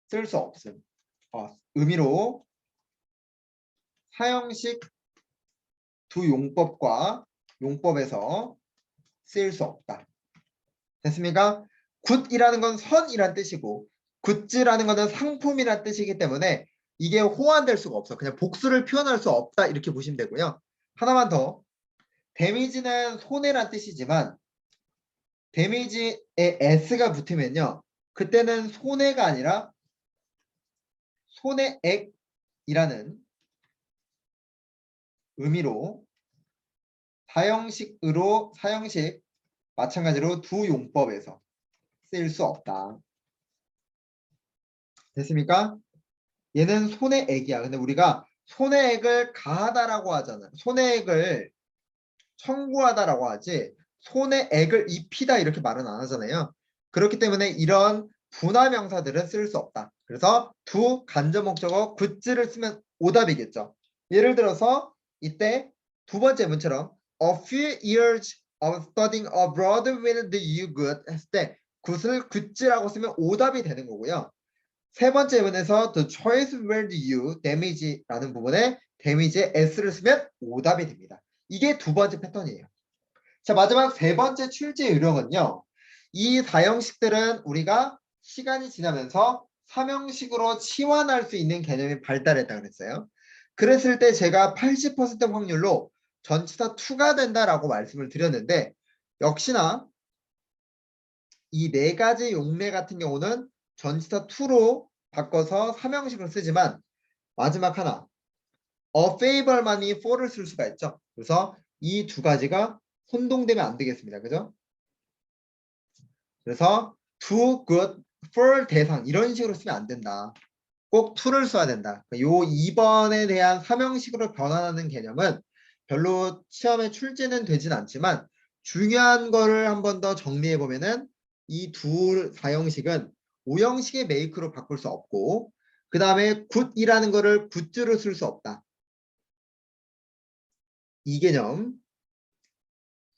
쓸 수 없음. 의미로 사형식 두 용법과 용법에서 쓰일 수 없다. 됐습니까? 굿이라는 건 선이란 뜻이고 굿즈라는 거는 상품이란 뜻이기 때문에 이게 호환될 수가 없어. 그냥 복수를 표현할 수 없다 이렇게 보시면 되고요. 하나만 더. 데미지는 손해란 뜻이지만 데미지에 s가 붙으면요. 그때는 손해가 아니라 손해액이라는 의미로 사형식 마찬가지로 두 용법에서 쓰일 수 없다. 됐습니까? 얘는 손해액이야. 근데 우리가 손해액을 가하다라고 하잖아요. 손해액을 청구하다라고 하지 손해액을 입히다 이렇게 말은 안 하잖아요. 그렇기 때문에 이런 분화 명사들은 쓸 수 없다. 그래서 두 간접 목적어 굿즈를 쓰면 오답이겠죠. 예를 들어서 이때 두 번째 문처럼 a few years of studying abroad will do you good 했을 때 굿을 굿즈라고 쓰면 오답이 되는 거고요. 세 번째 문에서 the choice will do you damage라는 부분에 damage에 s를 쓰면 오답이 됩니다. 이게 두 번째 패턴이에요. 자, 마지막 세 번째 출제 요령은요. 이 사형식들은 우리가 시간이 지나면서 삼형식으로 치환할 수 있는 개념이 발달했다 그랬어요. 그랬을 때 제가 80% 확률로 전치사 to가 된다라고 말씀을 드렸는데 역시나 이 네 가지 용례 같은 경우는 전치사 to로 바꿔서 삼형식을 쓰지만 마지막 하나 a favor만이 for를 쓸 수가 있죠. 그래서 이 두 가지가 혼동되면 안 되겠습니다. 그죠? 그래서 to, good, for 대상 이런 식으로 쓰면 안 된다. 꼭 to를 써야 된다. 요 2번에 대한 삼형식으로 변환하는 개념은 별로 시험에 출제는 되진 않지만 중요한 거를 한 번 더 정리해 보면은 이 두 사형식은 오형식의 make로 바꿀 수 없고 그 다음에 good이라는 거를 굿즈로 쓸 수 없다. 이 개념.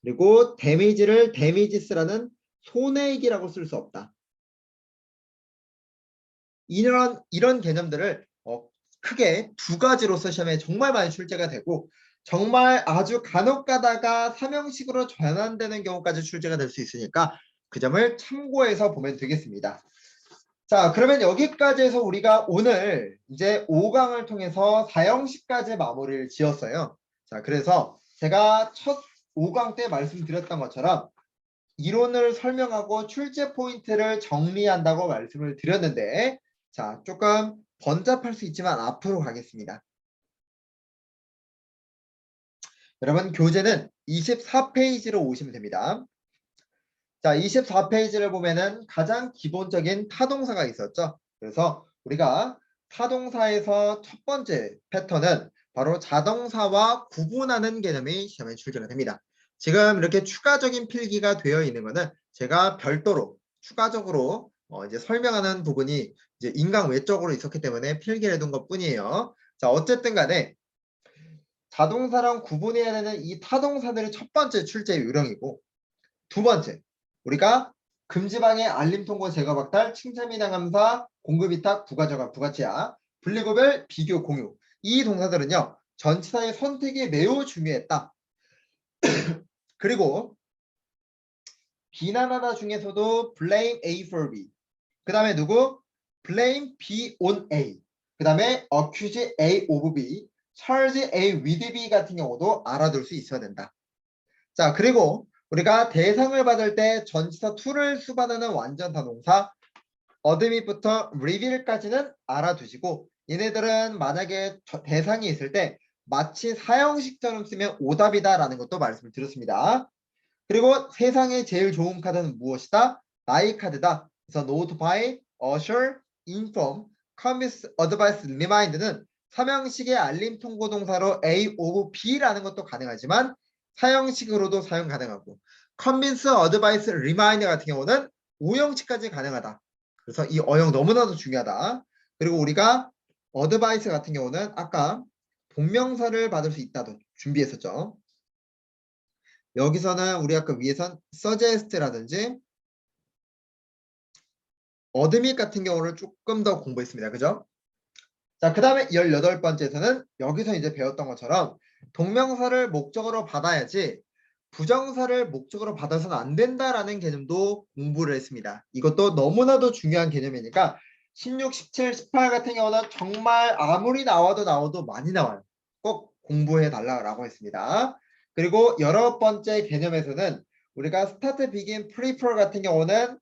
그리고 damage를 damages라는 손해액이라고 쓸 수 없다. 이런 개념들을 크게 두 가지로서 시험에 정말 많이 출제가 되고 정말 아주 간혹 가다가 삼형식으로 전환되는 경우까지 출제가 될 수 있으니까 그 점을 참고해서 보면 되겠습니다. 자, 그러면 여기까지 해서 우리가 오늘 이제 5강을 통해서 사형식까지 마무리를 지었어요. 자, 그래서 제가 첫 5강 때 말씀드렸던 것처럼 이론을 설명하고 출제 포인트를 정리한다고 말씀을 드렸는데 자, 조금 번잡할 수 있지만 앞으로 가겠습니다. 여러분 교재는 24페이지로 오시면 됩니다. 자, 24페이지를 보면은 가장 기본적인 타동사가 있었죠. 그래서 우리가 타동사에서 첫 번째 패턴은 바로 자동사와 구분하는 개념이 시험에 출제가 됩니다. 지금 이렇게 추가적인 필기가 되어 있는 거는 제가 별도로 추가적으로 이제 설명하는 부분이 이제 인강 외적으로 있었기 때문에 필기를 해둔 것 뿐이에요. 자, 어쨌든 간에 자동사랑 구분해야 되는 이 타동사들이 첫 번째 출제 요령이고 두 번째 우리가 금지방해 알림 통고 제거 박탈 칭찬 미당 감사 공급 위탁 부가저감 부가치야 분리구별 비교 공유 이 동사들은요 전치사의 선택이 매우 중요했다. 그리고 비난하다 중에서도 blame A for B 그 다음에 누구? blame B on A 그 다음에 accuse A of B charge A with B 같은 경우도 알아둘 수 있어야 된다. 자, 그리고 우리가 대상을 받을 때 전치사 to를 수반하는 완전 타동사 어드밋부터 reveal까지는 알아두시고 얘네들은 만약에 대상이 있을 때 마치 사형식처럼 쓰면 오답이다라는 것도 말씀을 드렸습니다. 그리고 세상에 제일 좋은 카드는 무엇이다? 나의 카드다. 그래서 notify, assure, inform convince, advise, remind는 삼형식의 알림 통고 동사로 A of B라는 것도 가능하지만 사형식으로도 사용 가능하고 convince, advise, remind 같은 경우는 오형식까지 가능하다. 그래서 이 어형 너무나도 중요하다. 그리고 우리가 advice 같은 경우는 아까 본명사를 받을 수 있다도 준비했었죠. 여기서는 우리 아까 위에선 suggest라든지 admit 같은 경우를 조금 더 공부했습니다. 그죠? 자, 그 다음에 18번째에서는 여기서 이제 배웠던 것처럼 동명사를 목적어로 받아야지 부정사를 목적어로 받아서는 안 된다라는 개념도 공부를 했습니다. 이것도 너무나도 중요한 개념이니까 16, 17, 18 같은 경우는 정말 아무리 나와도 많이 나와요. 꼭 공부해 달라고 했습니다. 그리고 19번째 개념에서는 우리가 start, begin, prefer 같은 경우는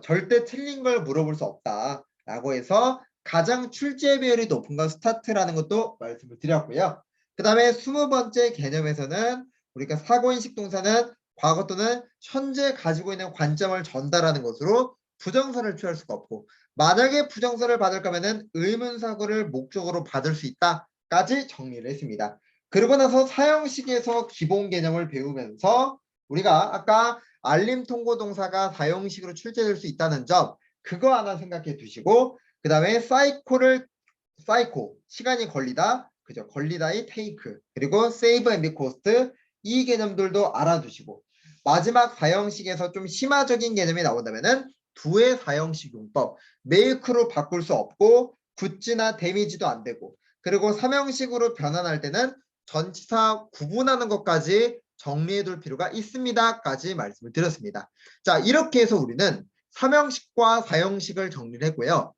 절대 틀린 걸 물어볼 수 없다라고 해서 가장 출제 비율이 높은 건 스타트라는 것도 말씀을 드렸고요. 그 다음에 20번째 개념에서는 우리가 사고인식 동사는 과거 또는 현재 가지고 있는 관점을 전달하는 것으로 부정사를 취할 수가 없고 만약에 부정사를 받을 거면은 의문사고를 목적으로 받을 수 있다까지 정리를 했습니다. 그러고 나서 사형식에서 기본 개념을 배우면서 우리가 아까 알림 통고 동사가 사형식으로 출제될 수 있다는 점 그거 하나 생각해 두시고 그 다음에 사이코 시간이 걸리다 그죠? 걸리다의 take 그리고 save and cost 이 개념들도 알아두시고 마지막 사형식에서 좀 심화적인 개념이 나온다면은 두의 사형식 용법 make로 바꿀 수 없고 굿즈나 데미지도 안 되고 그리고 삼형식으로 변환할 때는 전치사 구분하는 것까지 정리해둘 필요가 있습니다까지 말씀을 드렸습니다. 자 이렇게 해서 우리는 삼형식과 사형식을 정리를 했고요.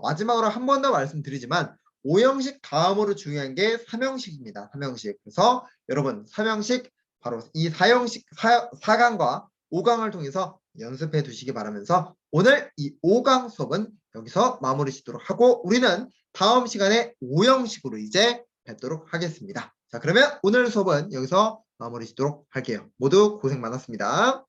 마지막으로 한 번 더 말씀드리지만 5형식 다음으로 중요한 게 3형식입니다. 3형식. 그래서 여러분 3형식 바로 이 4형식 4강과 5강을 통해서 연습해 두시기 바라면서 오늘 이 5강 수업은 여기서 마무리 짓도록 하고 우리는 다음 시간에 5형식으로 이제 뵙도록 하겠습니다. 자 그러면 오늘 수업은 여기서 마무리 짓도록 할게요. 모두 고생 많았습니다.